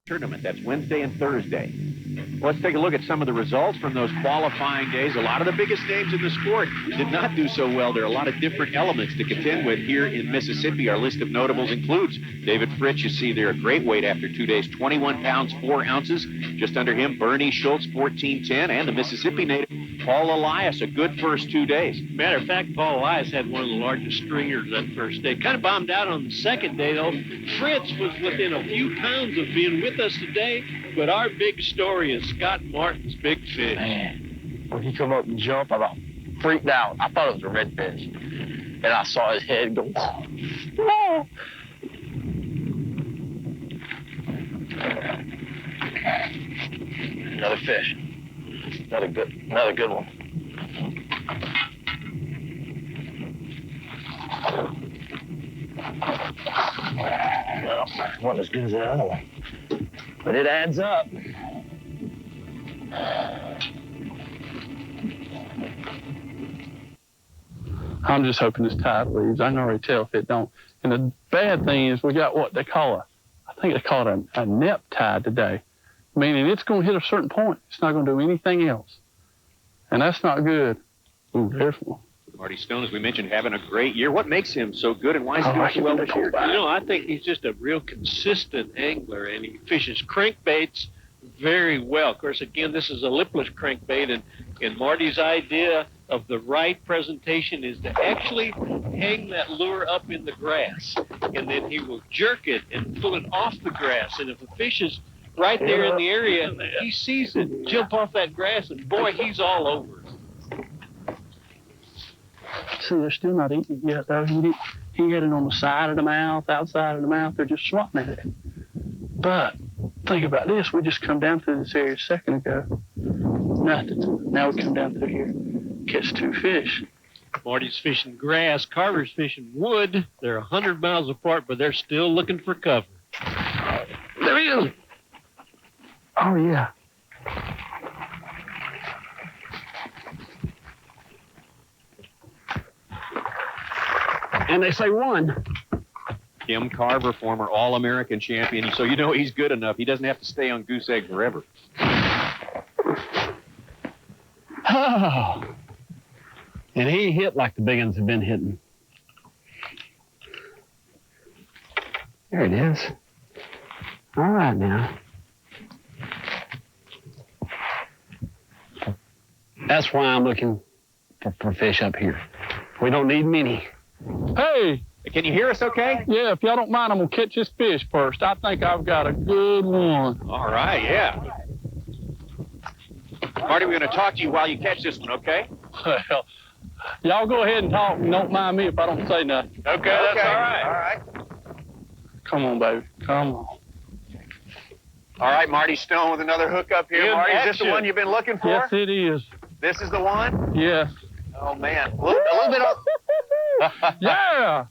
tournament. That's Wednesday and Thursday. Let's take a look at some of the results from those qualifying days. A lot of the biggest names in the sport did not do so well. There are a lot of different elements to contend with here in Mississippi. Our list of notables includes David Fritz. You see there a great weight after 2 days, 21 pounds, 4 ounces. Just under him, Bernie Schultz, 14.10, and the Mississippi native, Paul Elias, a good first 2 days. Matter of fact, Paul Elias had one of the largest stringers that first day. Kind of bombed out on the second day, though. Fritz was within a few pounds of being with us today, but our big story is Scott Martin's big fish. Man, when he come up and jump, I about freaked out. I thought it was a redfish, and I saw his head go, whoa. Another fish. Another good one. Well, wasn't as good as the other one, but it adds up. I'm just hoping this tide leaves. I can already tell if it don't. And the bad thing is we got what they call I think they call it a nep tide today, meaning it's going to hit a certain point. It's not going to do anything else. And that's not good. Ooh, there's one. Marty Stone, as we mentioned, having a great year. What makes him so good, and why is he doing so well this year? You know, I think he's just a real consistent angler, and he fishes crankbaits very well. Of course, again, this is a lipless crankbait, and Marty's idea of the right presentation is to actually hang that lure up in the grass, and then he will jerk it and pull it off the grass. And if a fish is right there in the area, he sees it jump off that grass, and boy, he's all over it. See, they're still not eating it yet, though. He had it on the side of the mouth, outside of the mouth. They're just swatting at it. But think about this. We just come down through this area a second ago. Nothing. Now we come down through here, catch 2 fish. Marty's fishing grass. Carver's fishing wood. They're 100 miles apart, but they're still looking for cover. There he is. Oh, yeah. And they say one. Kim Carver, former All-American champion. So you know he's good enough. He doesn't have to stay on goose egg forever. Oh. And he hit like the big ones have been hitting. There it is. All right now. That's why I'm looking for fish up here. We don't need many. Hey! Can you hear us okay? Yeah, if y'all don't mind, I'm going to catch this fish first. I think I've got a good one. All right, yeah. Marty, we're going to talk to you while you catch this one, okay? Well, y'all go ahead and talk and don't mind me if I don't say nothing. Okay, that's all right. All right. Come on, baby. Come on. All right, Marty Stone with another hook up here. Marty, is this the one you've been looking for? Yes, it is. This is the one? Yes. Oh, man. A little bit of... Yeah.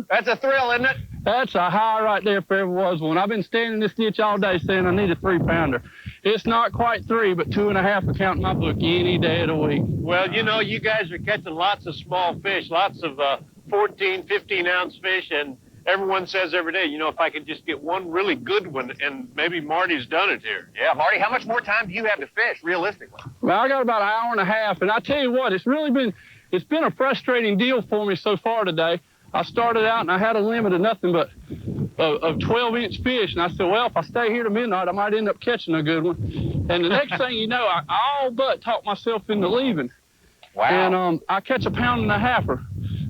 That's a thrill, isn't it? That's a high right there if there ever was one. I've been standing in this ditch all day saying I need a 3-pounder. It's not quite 3, but 2.5 to count in my book any day of the week. Well, you know, you guys are catching lots of small fish, lots of 14, 15-ounce fish, and everyone says every day, you know, if I could just get one really good one, and maybe Marty's done it here. Yeah, Marty, how much more time do you have to fish, realistically? Well, I got about an hour and a half, and I tell you what, it's been a frustrating deal for me so far today. I started out and I had a limit of nothing but of 12-inch fish, and I said, well, if I stay here to midnight, I might end up catching a good one. And the next thing you know, I all but talked myself into leaving. Wow. And I catch 1.5 pounds.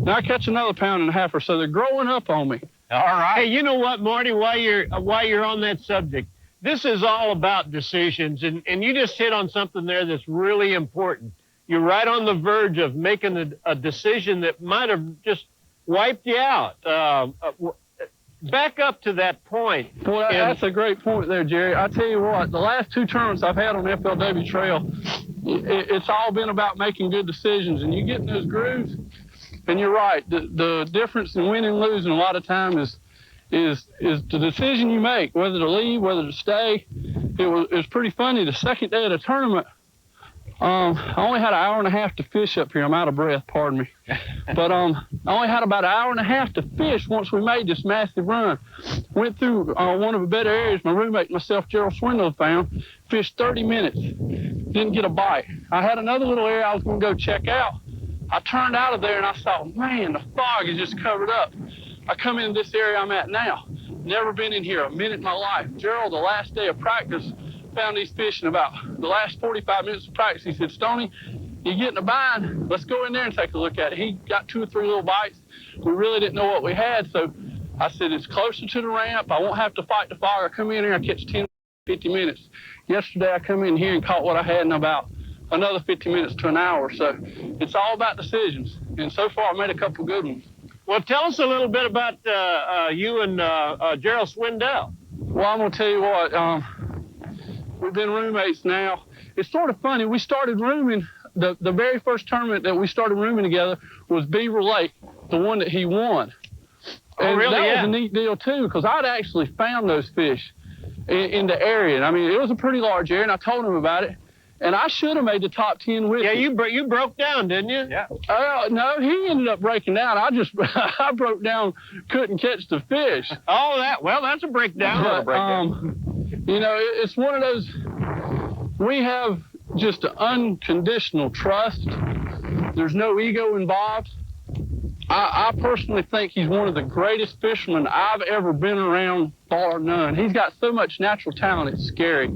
Now I catch another 1.5 pounds, so they're growing up on me. All right. Hey, you know what, Marty, while you're on that subject, this is all about decisions, and you just hit on something there that's really important. You're right on the verge of making a decision that might have just wiped you out. Back up to that point. Boy, that's a great point there, Jerry. I tell you what, the last 2 tournaments I've had on the FLW Trail, it's all been about making good decisions, and you get in those grooves, and you're right. The difference in winning and losing a lot of time is the decision you make, whether to leave, whether to stay. It was pretty funny. The second day of the tournament, I only had an hour and a half to fish up here. I'm out of breath, pardon me. But I only had about an hour and a half to fish once we made this massive run. Went through one of the better areas my roommate and myself, Gerald Swindle, found. Fished 30 minutes. Didn't get a bite. I had another little area I was going to go check out. I turned out of there and I saw, man, the fog is just covered up. I come into this area I'm at now. Never been in here a minute in my life. Gerald, the last day of practice, found these fish in about the last 45 minutes of practice. He said, Stoney, you get in a bind, let's go in there and take a look at it. He got 2 or 3 little bites. We really didn't know what we had, so I said, it's closer to the ramp. I won't have to fight the fog. I come in here, I catch 10, 50 minutes. Yesterday, I come in here and caught what I had in about another 50 minutes to an hour. So it's all about decisions. And so far, I made a couple good ones. Well, tell us a little bit about you and Gerald Swindell. Well, I'm going to tell you what, we've been roommates now. It's sort of funny. We started rooming, the very first tournament that we started rooming together was Beaver Lake, the one that he won. Oh, and really? that Yeah. was a neat deal, too, because I'd actually found those fish in the area. I mean, it was a pretty large area, and I told him about it. And I should have made the top 10 with him. Yeah, you broke down, didn't you? Yeah. No, he ended up breaking down. I broke down, couldn't catch the fish. Oh, that's a breakdown. But, you know, it's one of those, we have just an unconditional trust. There's no ego involved. I personally think he's one of the greatest fishermen I've ever been around, bar none. He's got so much natural talent, it's scary.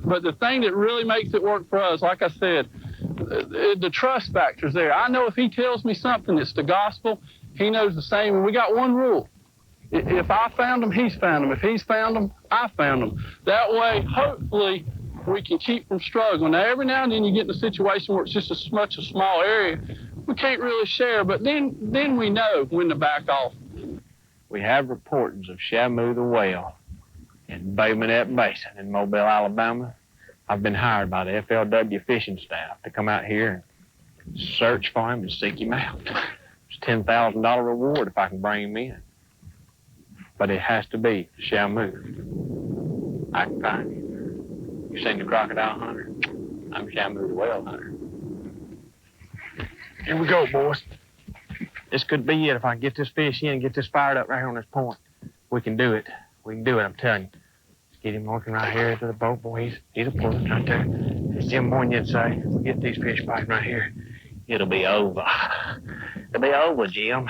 But the thing that really makes it work for us, like I said, the trust factor's there. I know if he tells me something, it's the gospel. He knows the same. And we got one rule. If I found him, he's found him. If he's found him, I found him. That way, hopefully, we can keep from struggling. Now, every now and then you get in a situation where it's just a small area. We can't really share, but then we know when to back off. We have reports of Shamu the whale in Bay Minette Basin in Mobile, Alabama. I've been hired by the FLW fishing staff to come out here and search for him and seek him out. It's a $10,000 reward if I can bring him in. But it has to be Shamu. I can find him. You seen the crocodile hunter? I'm Shamu the whale hunter. Here we go, boys. This could be it if I can get this fish in and get this fired up right here on this point. We can do it. We can do it, I'm telling you. Let's get him working right here to the boat, boy. He's a pulling right there. As Jim Moynihan say, we get these fish biting right here, it'll be over. It'll be over, Jim.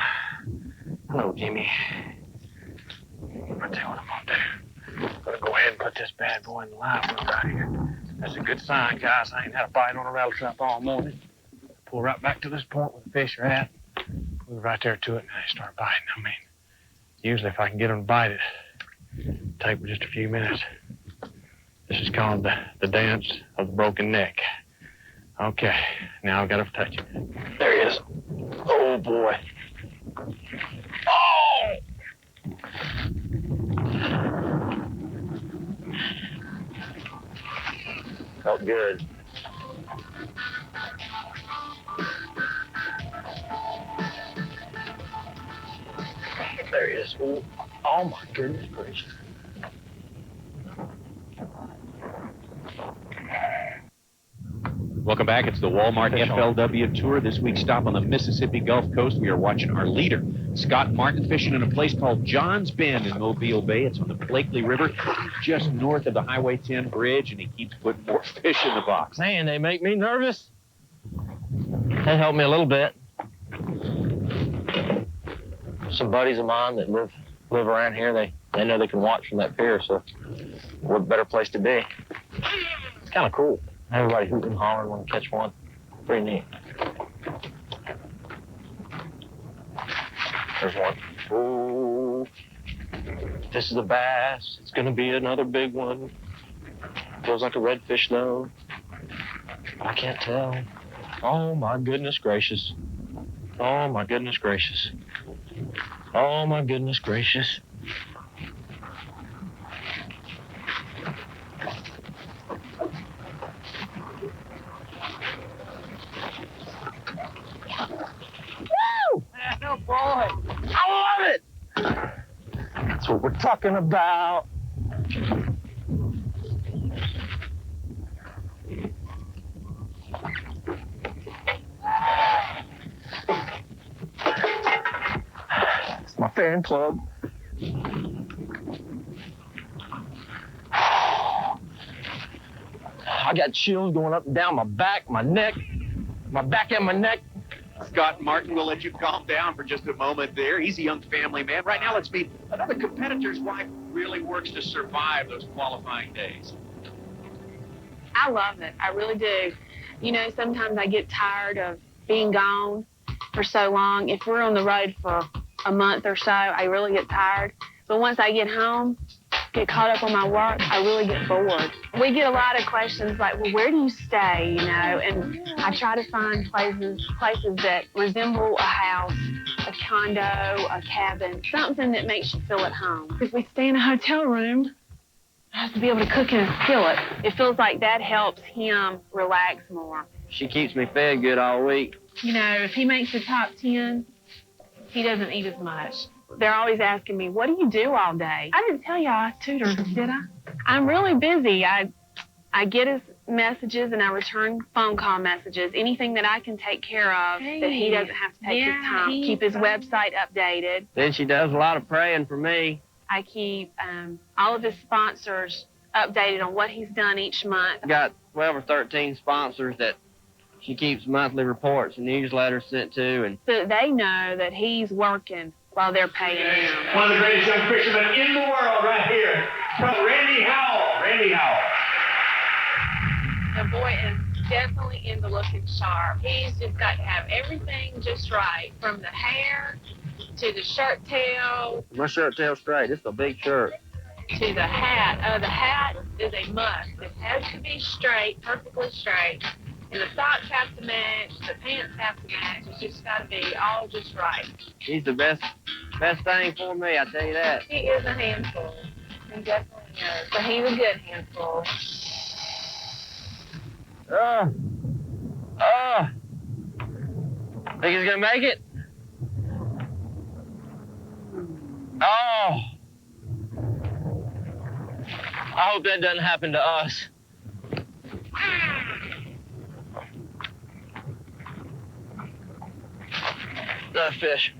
Hello, Jimmy. I'll tell you what I'm gonna do. I'm gonna go ahead and put this bad boy in the live well right here. That's a good sign, guys. I ain't had a bite on a rattle trap all morning. Pull right back to this point where the fish are at. Move right there to it, and they start biting. I mean, usually if I can get them to bite it, take just a few minutes. This is called the dance of the broken neck. Okay, now I've got to touch it. There he is. Oh, boy. Oh! Felt good. There he is. Ooh. Oh, my goodness gracious. Welcome back. It's the Walmart FLW Tour. This week's stop on the Mississippi Gulf Coast. We are watching our leader, Scott Martin, fishing in a place called Johns Bend in Mobile Bay. It's on the Blakely River, just north of the Highway 10 bridge, and he keeps putting more fish in the box. Man, they make me nervous. They help me a little bit. Some buddies of mine that live around here, they know they can watch from that pier, so what better place to be? It's kind of cool. Everybody hooting and hollering when they catch one. Pretty neat. There's one. Ooh. This is a bass. It's going to be another big one. Feels like a redfish, though. I can't tell. Oh, my goodness gracious. Oh, my goodness gracious. Oh, my goodness gracious. Woo! Oh, boy. I love it. That's what we're talking about. fan club. I got chills going up and down my back, my neck, my back and my neck. Scott Martin will let you calm down for just a moment there. He's a young family man. Right now, let's meet another competitor's wife who really works to survive those qualifying days. I love it. I really do. You know, sometimes I get tired of being gone for so long. If we're on the road for a month or so, I really get tired. But once I get home, get caught up on my work, I really get bored. We get a lot of questions like, well, where do you stay, you know? And I try to find places that resemble a house, a condo, a cabin, something that makes you feel at home. If we stay in a hotel room, I have to be able to cook in a skillet. It feels like that helps him relax more. She keeps me fed good all week. You know, if he makes the top 10, he doesn't eat as much. They're always asking me, what do you do all day? I didn't tell y'all I tutor, did I? I'm really busy. I get his messages and I return phone call messages. Anything that I can take care of that he doesn't have to take his time. Keep his website updated. Then she does a lot of praying for me. I keep all of his sponsors updated on what he's done each month. I got 12 or 13 sponsors that she keeps monthly reports and newsletters sent to. And so they know that he's working while they're paying him. One of the greatest young fishermen in the world right here, from Randy Howell. Randy Howell. The boy is definitely into looking sharp. He's just got to have everything just right, from the hair to the shirt tail. my shirt tail straight. It's a big shirt. To the hat. The hat is a must. It has to be straight, perfectly straight. And the socks have to match, the pants have to match. It's just got to be all just right. He's the best thing for me, I tell you that. He is a handful. He definitely is. But he's a good handful. Think he's gonna make it? Oh. I hope that doesn't happen to us. Another fish.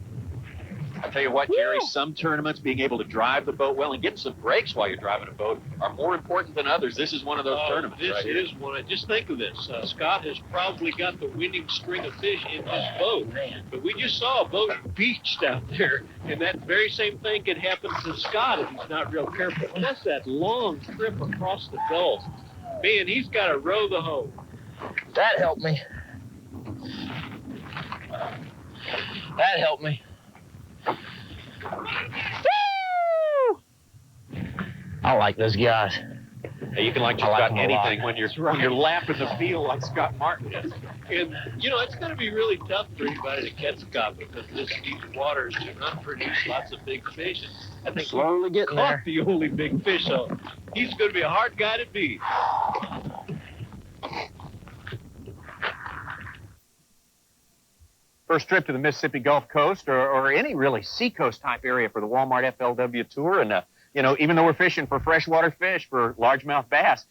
I'll tell you what, Jerry, some tournaments, being able to drive the boat well and getting some breaks while you're driving a boat are more important than others. This is one of those tournaments, this right? Is one. Just think of this. Scott has probably got the winning string of fish in his boat. But we just saw a boat beached out there, and that very same thing could happen to Scott if he's not real careful. Plus that long trip across the Gulf. Man, he's got to row the hoe. That helped me. That helped me. Woo! I like those guys. Hey, you can like just about anything when you're lapping the field like Scott Martin is. And, you know, it's going to be really tough for anybody to catch Scott because this deep waters do not produce lots of big fish. And I think Slowly getting there. the only big fish, so he's going to be a hard guy to beat. First trip to the Mississippi Gulf Coast or any really seacoast type area for the Walmart FLW Tour. And, you know, even though we're fishing for freshwater fish, for largemouth bass,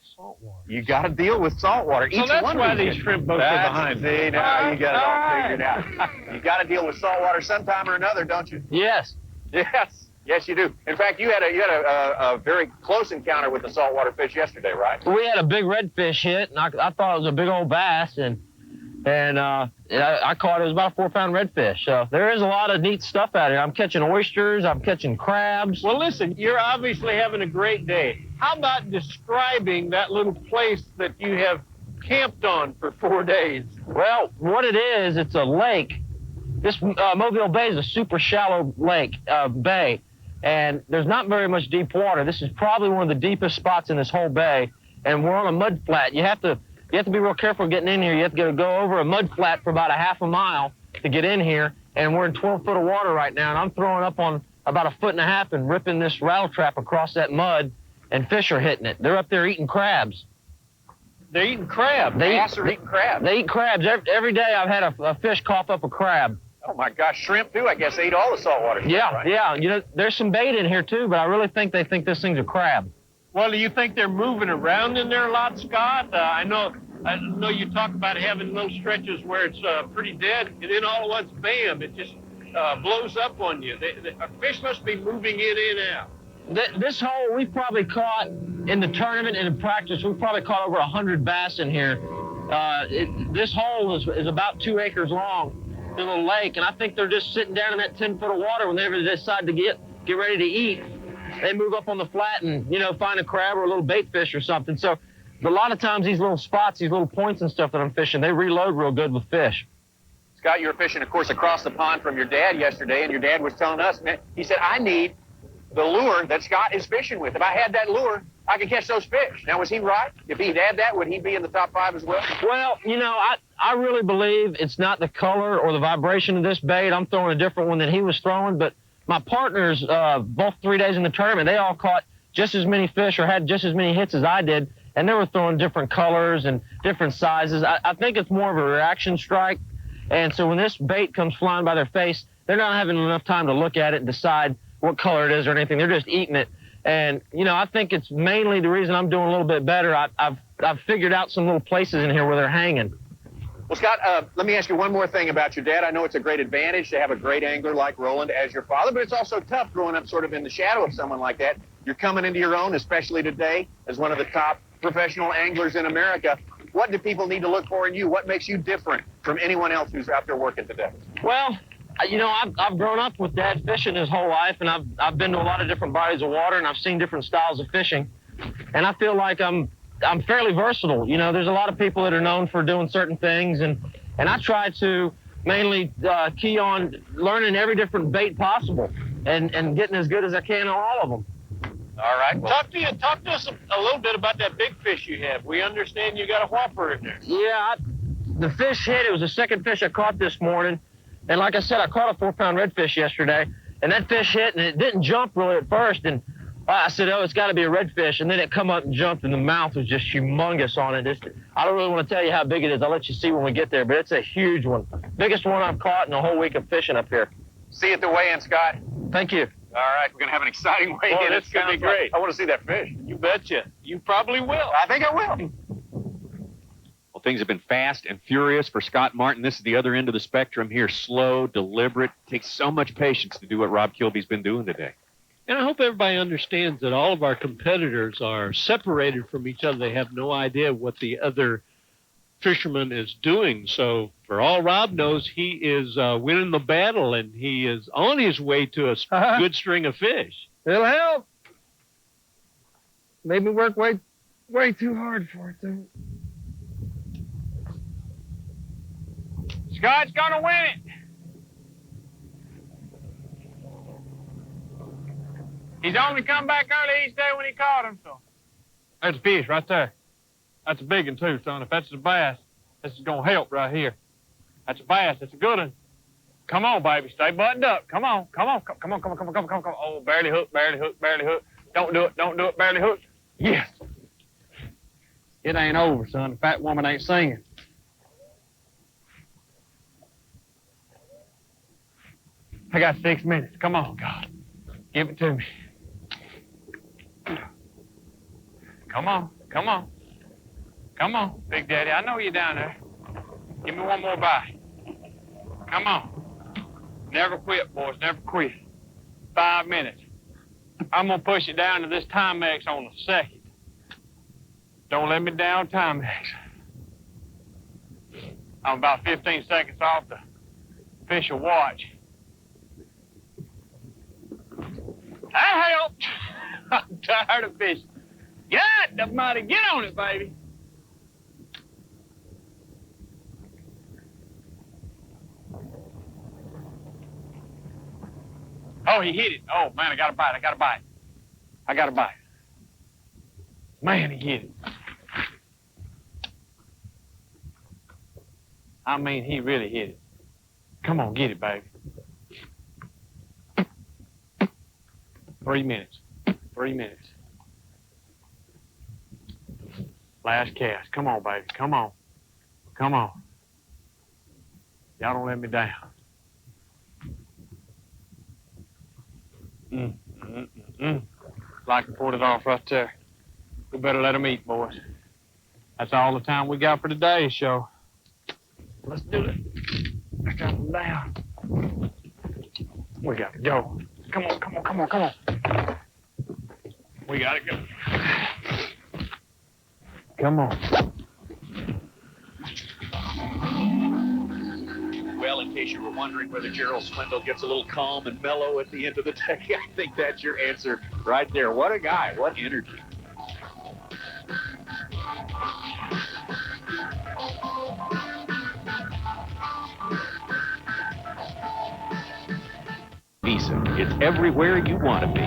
you got to deal with saltwater. So that's why these shrimp boats are behind. See, now you got it all figured out. You got to deal with saltwater sometime or another, don't you? Yes. Yes. Yes, you do. In fact, you had a very close encounter with the saltwater fish yesterday, right? We had a big redfish hit, and I thought it was a big old bass, and I caught it was about a 4-pound redfish. So there is a lot of neat stuff out here. I'm catching oysters. I'm catching crabs. Well, listen, you're obviously having a great day. How about describing that little place that you have camped on for 4 days? Well, what it is, it's a lake. This Mobile Bay is a super shallow lake, bay, and there's not very much deep water. This is probably one of the deepest spots in this whole bay, and we're on a mud flat. You have to be real careful getting in here. You have to go over a mud flat for about a half a mile to get in here, and we're in 12 foot of water right now, and I'm throwing up on about a foot and a half and ripping this rattle trap across that mud, and fish are hitting it. They're up there eating crabs. They're eating crab. Bass are eating crabs. They eat crabs. Every day I've had a fish cough up a crab. Oh, my gosh. Shrimp, too. I guess they eat all the saltwater stuff, Yeah, right? yeah. You know, there's some bait in here, too, but I really think they think this thing's a crab. Well, do you think they're moving around in there a lot, Scott? I know you talk about having little stretches where it's pretty dead, and then all at once, bam, it just blows up on you. The fish must be moving in and out. This hole we've probably caught in the tournament and in practice. We've probably caught over 100 bass in here. This hole is about 2 acres long, in a little lake, and I think they're just sitting down in that 10 foot of water. Whenever they decide to get ready to eat, they move up on the flat and, you know, find a crab or a little bait fish or something. So a lot of times these little spots, these little points and stuff that I'm fishing, they reload real good with fish. Scott, you were fishing, of course, across the pond from your dad yesterday, and your dad was telling us, man, he said, I need the lure that Scott is fishing with. If I had that lure, I could catch those fish. Now, was he right? If he'd had that, would he be in the top 5 as well? Well, you know, I really believe it's not the color or the vibration of this bait. I'm throwing a different one than he was throwing, but my partners, both 3 days in the tournament, they all caught just as many fish or had just as many hits as I did, and they were throwing different colors and different sizes. I think it's more of a reaction strike, and so when this bait comes flying by their face, they're not having enough time to look at it and decide what color it is or anything. They're just eating it. And, you know, I think it's mainly the reason I'm doing a little bit better. I've figured out some little places in here where they're hanging. Well, Scott, let me ask you one more thing about your dad. I know it's a great advantage to have a great angler like Roland as your father, but it's also tough growing up sort of in the shadow of someone like that. You're coming into your own, especially today, as one of the top professional anglers in America. What do people need to look for in you? What makes you different from anyone else who's out there working today? Well, you know, I've grown up with Dad fishing his whole life, and I've been to a lot of different bodies of water, and I've seen different styles of fishing. And I feel like I'm fairly versatile. You know, there's a lot of people that are known for doing certain things, and I try to mainly key on learning every different bait possible and getting as good as I can on all of them. All right. Well, talk to us a little bit about that big fish you have. We understand you got a whopper in there. Yeah, the fish hit. It was the second fish I caught this morning. And like I said, I caught a 4-pound redfish yesterday, and that fish hit, and it didn't jump really at first. And I said, oh, it's got to be a redfish. And then it come up and jumped, and the mouth was just humongous on it. I don't really want to tell you how big it is. I'll let you see when we get there, but it's a huge one. Biggest one I've caught in a whole week of fishing up here. See you at the weigh-in, Scott. Thank you. All right, we're going to have an exciting weigh-in. Oh, that's going to be great. I want to see that fish. You betcha. You probably will. I think I will. Well, things have been fast and furious for Scott Martin. This is the other end of the spectrum here. Slow, deliberate. Takes so much patience to do what Rob Kilby's been doing today. And I hope everybody understands that all of our competitors are separated from each other. They have no idea what the other fisherman is doing. So for all Rob knows, he is winning the battle, and he is on his way to a good string of fish. It'll help. Made me work way too hard for it, though. Scott's gonna win it. He's only come back early each day when he caught him, so. There's a fish right there. That's a big one, too, son. If that's a bass, this is going to help right here. That's a bass. That's a good one. Come on, baby. Stay buttoned up. Come on. Come on. Come on. Come on. Come on. Come on. Come on. Oh, barely hook. Barely hook. Barely hook. Don't do it. Don't do it. Barely hook. Yes. It ain't over, son. The fat woman ain't singing. I got 6 minutes. Come on, God. Give it to me. Come on. Come on. Come on, Big Daddy. I know you're down there. Give me one more bite. Come on. Never quit, boys. Never quit. 5 minutes. I'm going to push it down to this Timex on the second. Don't let me down, Timex. I'm about 15 seconds off the official watch. That helped. I'm tired of fishing. God almighty, get on it, baby. Oh, he hit it. Oh, man, I got a bite. I got a bite. I got a bite. Man, he hit it. I mean, he really hit it. Come on, get it, baby. 3 minutes. 3 minutes. Last cast. Come on, baby. Come on. Come on. Y'all don't let me down. Like to put it off right there. We better let them eat, boys. That's all the time we got for today's show. Let's do it. Let's drop them down. We got to go. Come on, come on, come on, come on. We got to go. Come on. Well, in case you were wondering whether Gerald Swindle gets a little calm and mellow at the end of the day, I think that's your answer right there. What a guy. What energy. Visa. It's everywhere you want to be.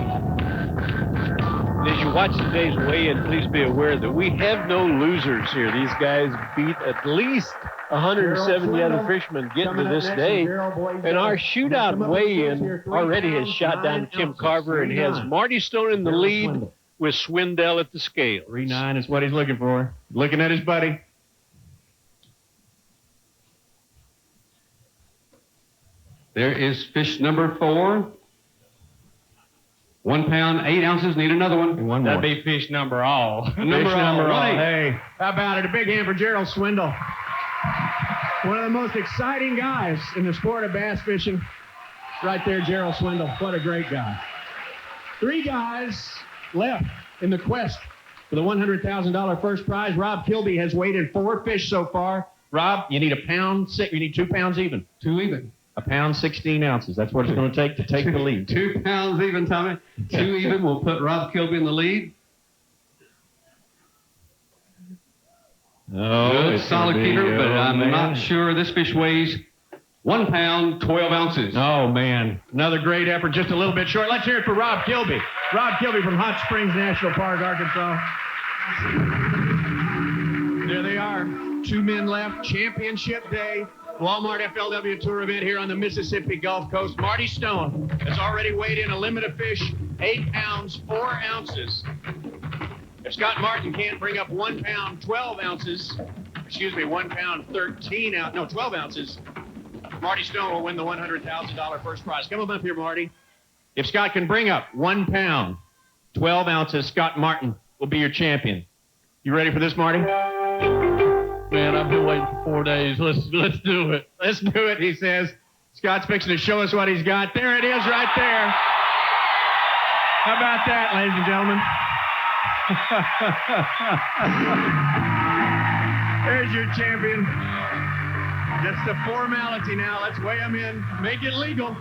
As you watch today's weigh-in, please be aware that we have no losers here. These guys beat at least 170 other fishermen getting to this day. And our shootout weigh-in already has shot down Tim Carver and has Marty Stone in the lead with Swindell at the scale. 3.9 is what he's looking for. Looking at his buddy. There is fish number 4. 1 pound, 8 ounces. Need another one. And one more. That'd be fish number all. Number all. Hey. How about it? A big hand for Gerald Swindle. One of the most exciting guys in the sport of bass fishing. Right there, Gerald Swindle. What a great guy. 3 guys left in the quest for the $100,000 first prize. Rob Kilby has weighed in 4 fish so far. Rob, you need a pound, you need 2 pounds even. 2 even. A pound, 16 ounces. That's what it's going to take the lead. 2 pounds even, Tommy. 2 even will put Rob Kilby in the lead. Oh, good, solid keeper, but I'm not sure. This fish weighs 1 pound, 12 ounces. Oh, man. Another great effort, just a little bit short. Let's hear it for Rob Kilby. Rob Kilby from Hot Springs National Park, Arkansas. There they are. 2 men left. Championship day. Walmart FLW Tour event here on the Mississippi Gulf Coast. Marty Stone has already weighed in a limit of fish, 8 pounds, 4 ounces. If Scott Martin can't bring up 1 pound, 12 ounces, 1 pound, 13 ounces, no, 12 ounces, Marty Stone will win the $100,000 first prize. Come on up here, Marty. If Scott can bring up 1 pound, 12 ounces, Scott Martin will be your champion. You ready for this, Marty? Man, I've been waiting for 4 days. Let's do it. Let's do it, he says. Scott's fixing to show us what he's got. There it is right there. How about that, ladies and gentlemen? There's your champion. Just a formality now. Let's weigh him in. Make it legal.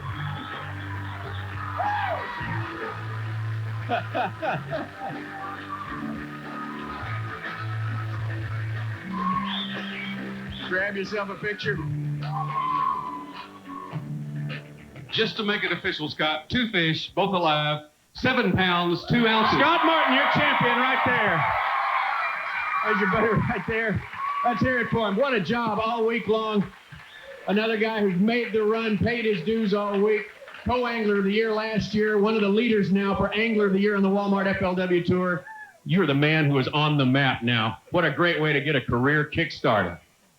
Grab yourself a picture. Just to make it official, Scott, 2 fish, both alive, 7 pounds, 2 ounces. Scott Martin, your champion right there. There's your buddy right there. Let's hear it for him. What a job all week long. Another guy who's made the run, paid his dues all week. Co-angler of the year last year, one of the leaders now for angler of the year on the Walmart FLW Tour. You're the man who is on the map now. What a great way to get a career kickstarter.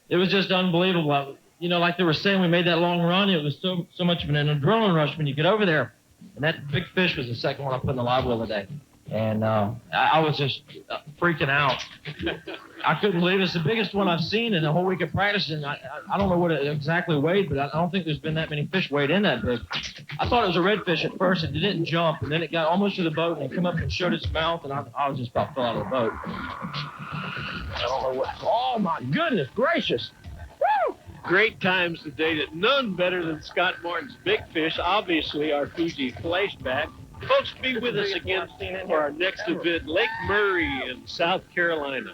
It was just unbelievable. You know, like they were saying, we made that long run. It was so much of an adrenaline rush when you get over there. And that big fish was the second one I put in the live well today. And I was just freaking out. I couldn't believe it. It's the biggest one I've seen in a whole week of practicing. I don't know what it exactly weighed, but I don't think there's been that many fish weighed in that big. I thought it was a redfish at first. It didn't jump, and then it got almost to the boat, and it came up and showed its mouth, and I was just about fell out of the boat. I don't know what. Oh, my goodness gracious. Woo! Great times today that none better than Scott Martin's big fish, obviously our Fuji flashback. Folks, be with us again for our next event, Lake Murray in South Carolina.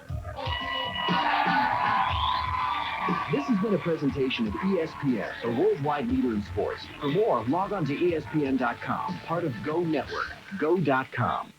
This has been a presentation of ESPN, the worldwide leader in sports. For more, log on to ESPN.com, part of Go Network, go.com.